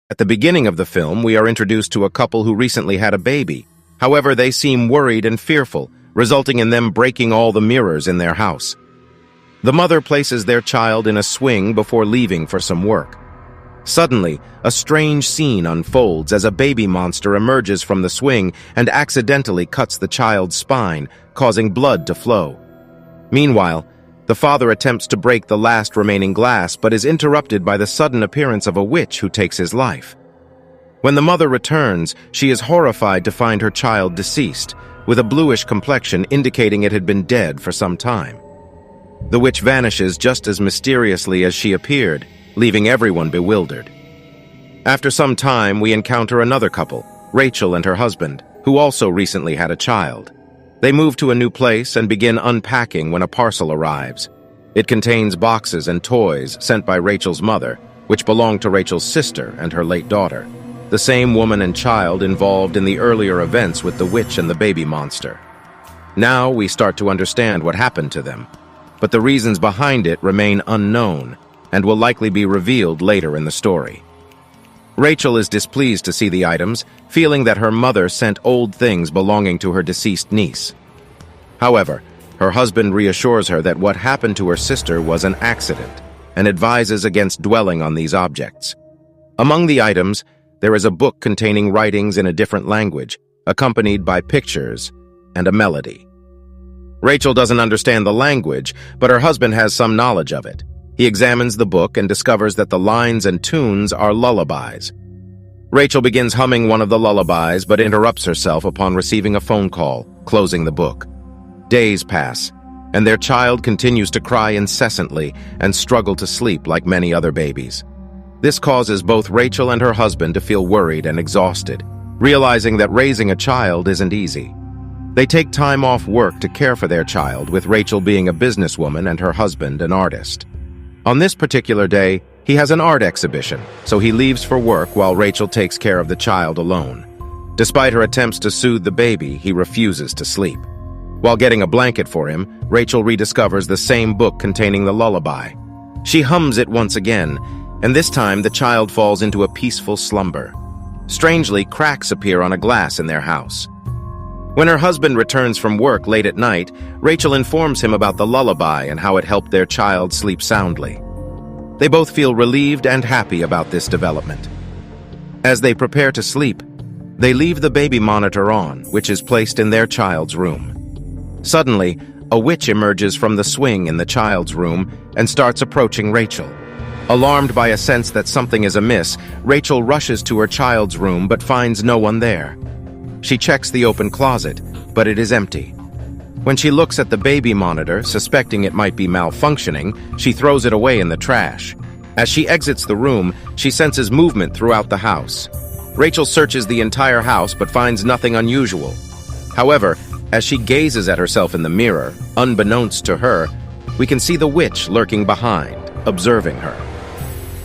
At the beginning of the film, we are introduced to a couple who recently had a baby. However, they seem worried and fearful, resulting in them breaking all the mirrors in their house. The mother places their child in a swing before leaving for some work. Suddenly, a strange scene unfolds as a baby monster emerges from the swing and accidentally cuts the child's spine, causing blood to flow. Meanwhile, the father attempts to break the last remaining glass but is interrupted by the sudden appearance of a witch who takes his life. When the mother returns, she is horrified to find her child deceased, with a bluish complexion indicating it had been dead for some time. The witch vanishes just as mysteriously as she appeared, leaving everyone bewildered. After some time, we encounter another couple, Rachel and her husband, who also recently had a child. They move to a new place and begin unpacking when a parcel arrives. It contains boxes and toys sent by Rachel's mother, which belonged to Rachel's sister and her late daughter, the same woman and child involved in the earlier events with the witch and the baby monster. Now we start to understand what happened to them, but the reasons behind it remain unknown and will likely be revealed later in the story. Rachel is displeased to see the items, feeling that her mother sent old things belonging to her deceased niece. However, her husband reassures her that what happened to her sister was an accident and advises against dwelling on these objects. Among the items, there is a book containing writings in a different language, accompanied by pictures and a melody. Rachel doesn't understand the language, but her husband has some knowledge of it. He examines the book and discovers that the lines and tunes are lullabies. Rachel begins humming one of the lullabies but interrupts herself upon receiving a phone call, closing the book. Days pass, and their child continues to cry incessantly and struggle to sleep like many other babies. This causes both Rachel and her husband to feel worried and exhausted, realizing that raising a child isn't easy. They take time off work to care for their child, with Rachel being a businesswoman and her husband an artist. On this particular day, he has an art exhibition, so he leaves for work while Rachel takes care of the child alone. Despite her attempts to soothe the baby, he refuses to sleep. While getting a blanket for him, Rachel rediscovers the same book containing the lullaby. She hums it once again, and this time the child falls into a peaceful slumber. Strangely, cracks appear on a glass in their house. When her husband returns from work late at night, Rachel informs him about the lullaby and how it helped their child sleep soundly. They both feel relieved and happy about this development. As they prepare to sleep, they leave the baby monitor on, which is placed in their child's room. Suddenly, a witch emerges from the swing in the child's room and starts approaching Rachel. Alarmed by a sense that something is amiss, Rachel rushes to her child's room but finds no one there. She checks the open closet, but it is empty. When she looks at the baby monitor, suspecting it might be malfunctioning, she throws it away in the trash. As she exits the room, she senses movement throughout the house. Rachel searches the entire house but finds nothing unusual. However, as she gazes at herself in the mirror, unbeknownst to her, we can see the witch lurking behind, observing her.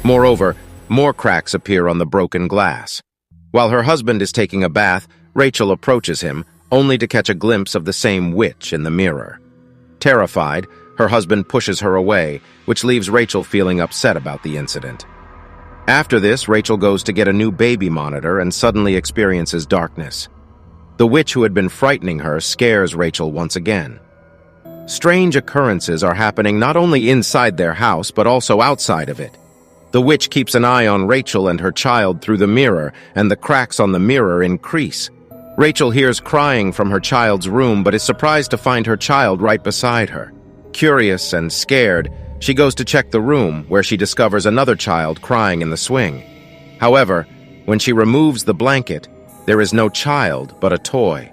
Moreover, more cracks appear on the broken glass. While her husband is taking a bath, Rachel approaches him, only to catch a glimpse of the same witch in the mirror. Terrified, her husband pushes her away, which leaves Rachel feeling upset about the incident. After this, Rachel goes to get a new baby monitor and suddenly experiences darkness. The witch who had been frightening her scares Rachel once again. Strange occurrences are happening not only inside their house, but also outside of it. The witch keeps an eye on Rachel and her child through the mirror, and the cracks on the mirror increase. Rachel hears crying from her child's room, but is surprised to find her child right beside her. Curious and scared, she goes to check the room, where she discovers another child crying in the swing. However, when she removes the blanket, there is no child but a toy.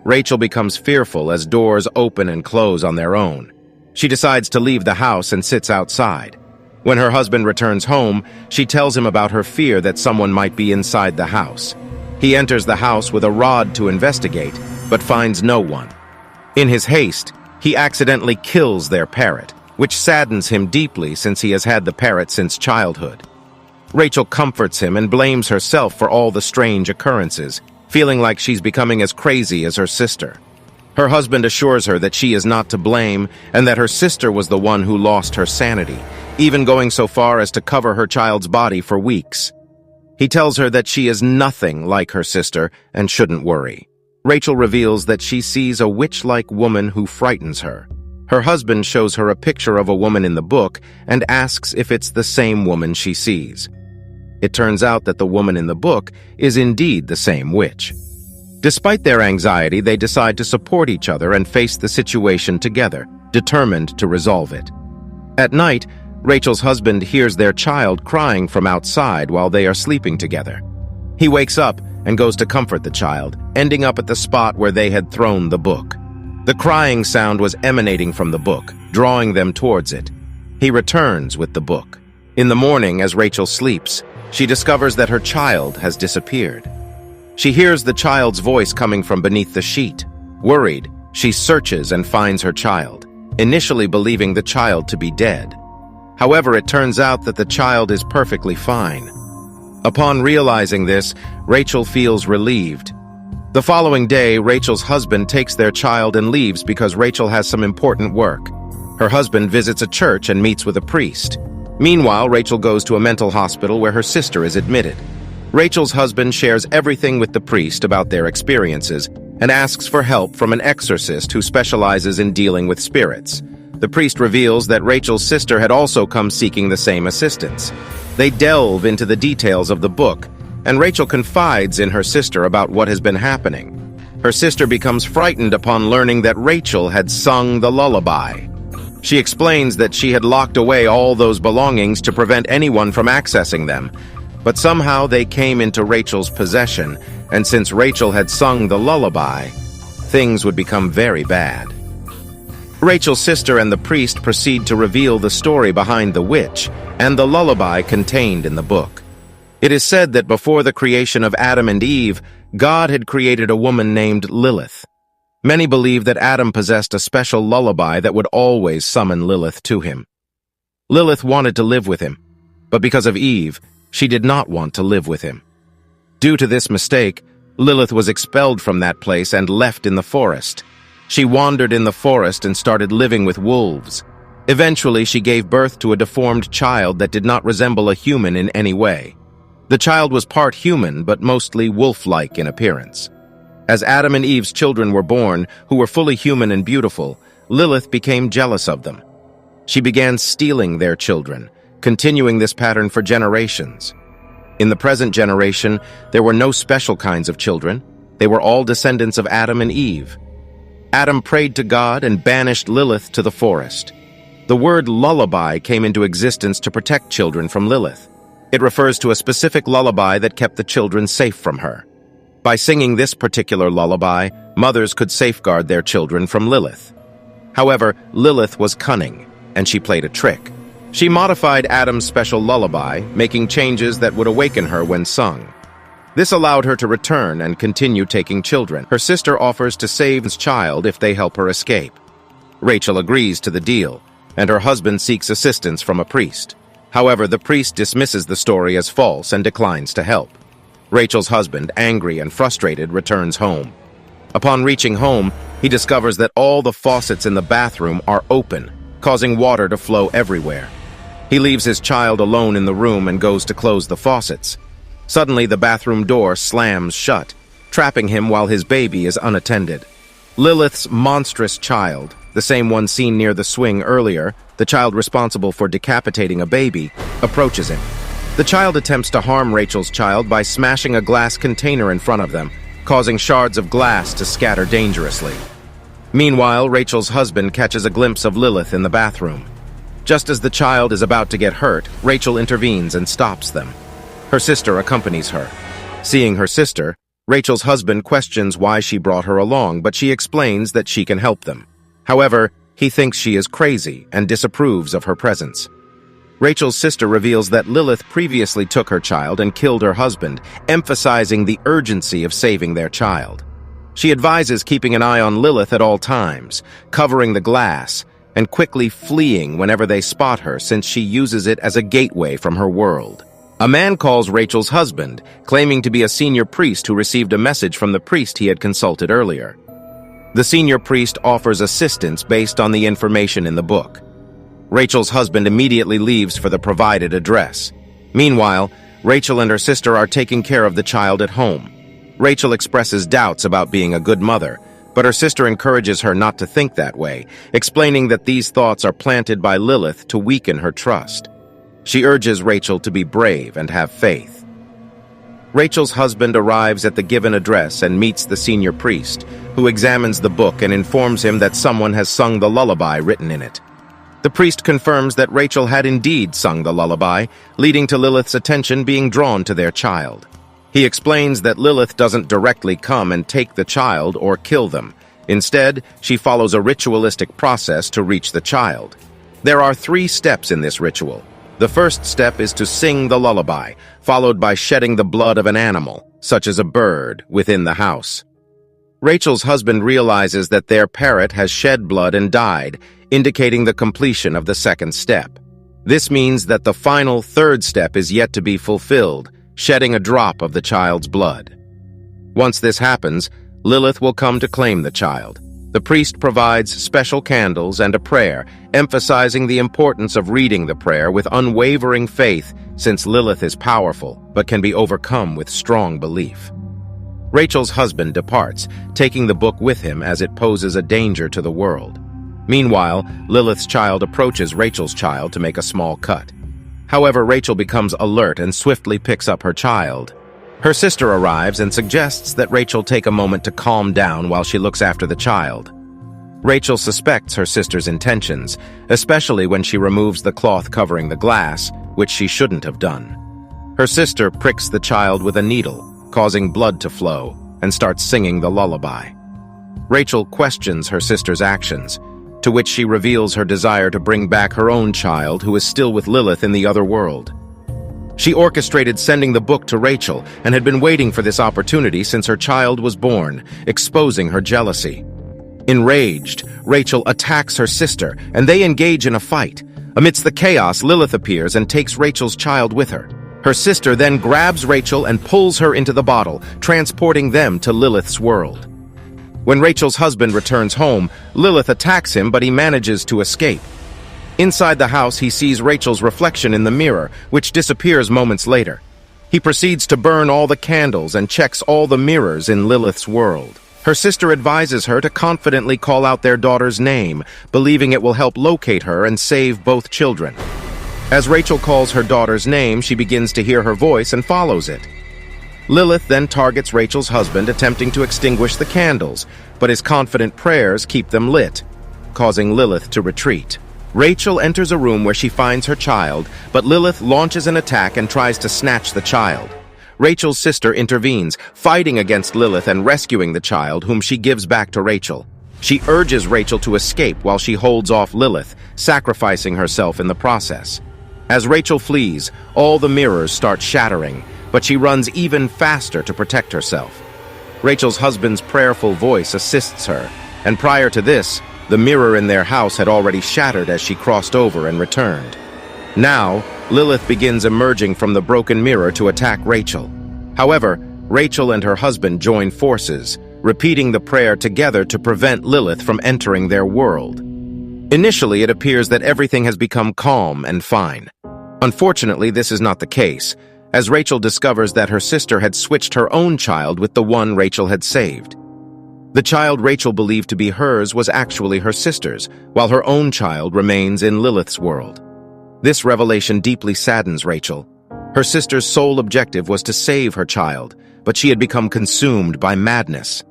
Rachel becomes fearful as doors open and close on their own. She decides to leave the house and sits outside. When her husband returns home, she tells him about her fear that someone might be inside the house. He enters the house with a rod to investigate, but finds no one. In his haste, he accidentally kills their parrot, which saddens him deeply since he has had the parrot since childhood. Rachel comforts him and blames herself for all the strange occurrences, feeling like she's becoming as crazy as her sister. Her husband assures her that she is not to blame and that her sister was the one who lost her sanity, even going so far as to cover her child's body for weeks. He tells her that she is nothing like her sister and shouldn't worry. Rachel reveals that she sees a witch-like woman who frightens her. Her husband shows her a picture of a woman in the book and asks if it's the same woman she sees. It turns out that the woman in the book is indeed the same witch. Despite their anxiety, they decide to support each other and face the situation together, determined to resolve it. At night, Rachel's husband hears their child crying from outside while they are sleeping together. He wakes up and goes to comfort the child, ending up at the spot where they had thrown the book. The crying sound was emanating from the book, drawing them towards it. He returns with the book. In the morning, as Rachel sleeps, she discovers that her child has disappeared. She hears the child's voice coming from beneath the sheet. Worried, she searches and finds her child, initially believing the child to be dead. However, it turns out that the child is perfectly fine. Upon realizing this, Rachel feels relieved. The following day, Rachel's husband takes their child and leaves because Rachel has some important work. Her husband visits a church and meets with a priest. Meanwhile, Rachel goes to a mental hospital where her sister is admitted. Rachel's husband shares everything with the priest about their experiences and asks for help from an exorcist who specializes in dealing with spirits. The priest reveals that Rachel's sister had also come seeking the same assistance. They delve into the details of the book, and Rachel confides in her sister about what has been happening. Her sister becomes frightened upon learning that Rachel had sung the lullaby. She explains that she had locked away all those belongings to prevent anyone from accessing them, but somehow they came into Rachel's possession, and since Rachel had sung the lullaby, things would become very bad. Rachel's sister and the priest proceed to reveal the story behind the witch and the lullaby contained in the book. It is said that before the creation of Adam and Eve, God had created a woman named Lilith. Many believe that Adam possessed a special lullaby that would always summon Lilith to him. Lilith wanted to live with him, but because of Eve, she did not want to live with him. Due to this mistake, Lilith was expelled from that place and left in the forest. She wandered in the forest and started living with wolves. Eventually, she gave birth to a deformed child that did not resemble a human in any way. The child was part human, but mostly wolf-like in appearance. As Adam and Eve's children were born, who were fully human and beautiful, Lilith became jealous of them. She began stealing their children, continuing this pattern for generations. In the present generation, there were no special kinds of children. They were all descendants of Adam and Eve. Adam prayed to God and banished Lilith to the forest. The word lullaby came into existence to protect children from Lilith. It refers to a specific lullaby that kept the children safe from her. By singing this particular lullaby, mothers could safeguard their children from Lilith. However, Lilith was cunning, and she played a trick. She modified Adam's special lullaby, making changes that would awaken her when sung. This allowed her to return and continue taking children. Her sister offers to save the child if they help her escape. Rachel agrees to the deal, and her husband seeks assistance from a priest. However, the priest dismisses the story as false and declines to help. Rachel's husband, angry and frustrated, returns home. Upon reaching home, he discovers that all the faucets in the bathroom are open, causing water to flow everywhere. He leaves his child alone in the room and goes to close the faucets. Suddenly, the bathroom door slams shut, trapping him while his baby is unattended. Lilith's monstrous child, the same one seen near the swing earlier, the child responsible for decapitating a baby, approaches him. The child attempts to harm Rachel's child by smashing a glass container in front of them, causing shards of glass to scatter dangerously. Meanwhile, Rachel's husband catches a glimpse of Lilith in the bathroom. Just as the child is about to get hurt, Rachel intervenes and stops them. Her sister accompanies her. Seeing her sister, Rachel's husband questions why she brought her along, but she explains that she can help them. However, he thinks she is crazy and disapproves of her presence. Rachel's sister reveals that Lilith previously took her child and killed her husband, emphasizing the urgency of saving their child. She advises keeping an eye on Lilith at all times, covering the glass, and quickly fleeing whenever they spot her since she uses it as a gateway from her world. A man calls Rachel's husband, claiming to be a senior priest who received a message from the priest he had consulted earlier. The senior priest offers assistance based on the information in the book. Rachel's husband immediately leaves for the provided address. Meanwhile, Rachel and her sister are taking care of the child at home. Rachel expresses doubts about being a good mother, but her sister encourages her not to think that way, explaining that these thoughts are planted by Lilith to weaken her trust. She urges Rachel to be brave and have faith. Rachel's husband arrives at the given address and meets the senior priest, who examines the book and informs him that someone has sung the lullaby written in it. The priest confirms that Rachel had indeed sung the lullaby, leading to Lilith's attention being drawn to their child. He explains that Lilith doesn't directly come and take the child or kill them. Instead, she follows a ritualistic process to reach the child. There are 3 steps in this ritual. The first step is to sing the lullaby, followed by shedding the blood of an animal, such as a bird, within the house. Rachel's husband realizes that their parrot has shed blood and died, indicating the completion of the second step. This means that the final 3rd step is yet to be fulfilled, shedding a drop of the child's blood. Once this happens, Lilith will come to claim the child. The priest provides special candles and a prayer, emphasizing the importance of reading the prayer with unwavering faith, since Lilith is powerful but can be overcome with strong belief. Rachel's husband departs, taking the book with him as it poses a danger to the world. Meanwhile, Lilith's child approaches Rachel's child to make a small cut. However, Rachel becomes alert and swiftly picks up her child. Her sister arrives and suggests that Rachel take a moment to calm down while she looks after the child. Rachel suspects her sister's intentions, especially when she removes the cloth covering the glass, which she shouldn't have done. Her sister pricks the child with a needle, causing blood to flow, and starts singing the lullaby. Rachel questions her sister's actions, to which she reveals her desire to bring back her own child who is still with Lilith in the other world. She orchestrated sending the book to Rachel and had been waiting for this opportunity since her child was born, exposing her jealousy. Enraged, Rachel attacks her sister, and they engage in a fight. Amidst the chaos, Lilith appears and takes Rachel's child with her. Her sister then grabs Rachel and pulls her into the bottle, transporting them to Lilith's world. When Rachel's husband returns home, Lilith attacks him, but he manages to escape. Inside the house, he sees Rachel's reflection in the mirror, which disappears moments later. He proceeds to burn all the candles and checks all the mirrors in Lilith's world. Her sister advises her to confidently call out their daughter's name, believing it will help locate her and save both children. As Rachel calls her daughter's name, she begins to hear her voice and follows it. Lilith then targets Rachel's husband, attempting to extinguish the candles, but his confident prayers keep them lit, causing Lilith to retreat. Rachel enters a room where she finds her child, but Lilith launches an attack and tries to snatch the child. Rachel's sister intervenes, fighting against Lilith and rescuing the child, whom she gives back to Rachel. She urges Rachel to escape while she holds off Lilith, sacrificing herself in the process. As Rachel flees, all the mirrors start shattering, but she runs even faster to protect herself. Rachel's husband's prayerful voice assists her, and prior to this, the mirror in their house had already shattered as she crossed over and returned. Now, Lilith begins emerging from the broken mirror to attack Rachel. However, Rachel and her husband join forces, repeating the prayer together to prevent Lilith from entering their world. Initially, it appears that everything has become calm and fine. Unfortunately, this is not the case, as Rachel discovers that her sister had switched her own child with the one Rachel had saved. The child Rachel believed to be hers was actually her sister's, while her own child remains in Lilith's world. This revelation deeply saddens Rachel. Her sister's sole objective was to save her child, but she had become consumed by madness.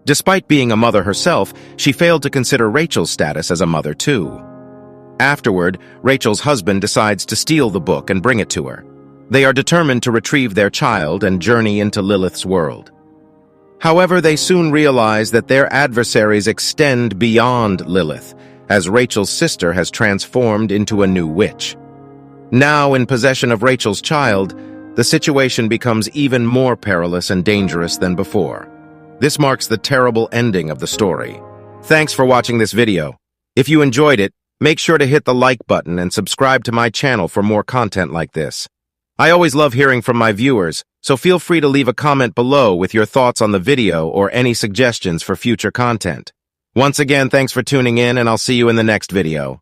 Despite being a mother herself, she failed to consider Rachel's status as a mother too. Afterward, Rachel's husband decides to steal the book and bring it to her. They are determined to retrieve their child and journey into Lilith's world. However, they soon realize that their adversaries extend beyond Lilith, as Rachel's sister has transformed into a new witch. Now in possession of Rachel's child, the situation becomes even more perilous and dangerous than before. This marks the terrible ending of the story. Thanks for watching this video. If you enjoyed it, make sure to hit the like button and subscribe to my channel for more content like this. I always love hearing from my viewers, so feel free to leave a comment below with your thoughts on the video or any suggestions for future content. Once again, thanks for tuning in, and I'll see you in the next video.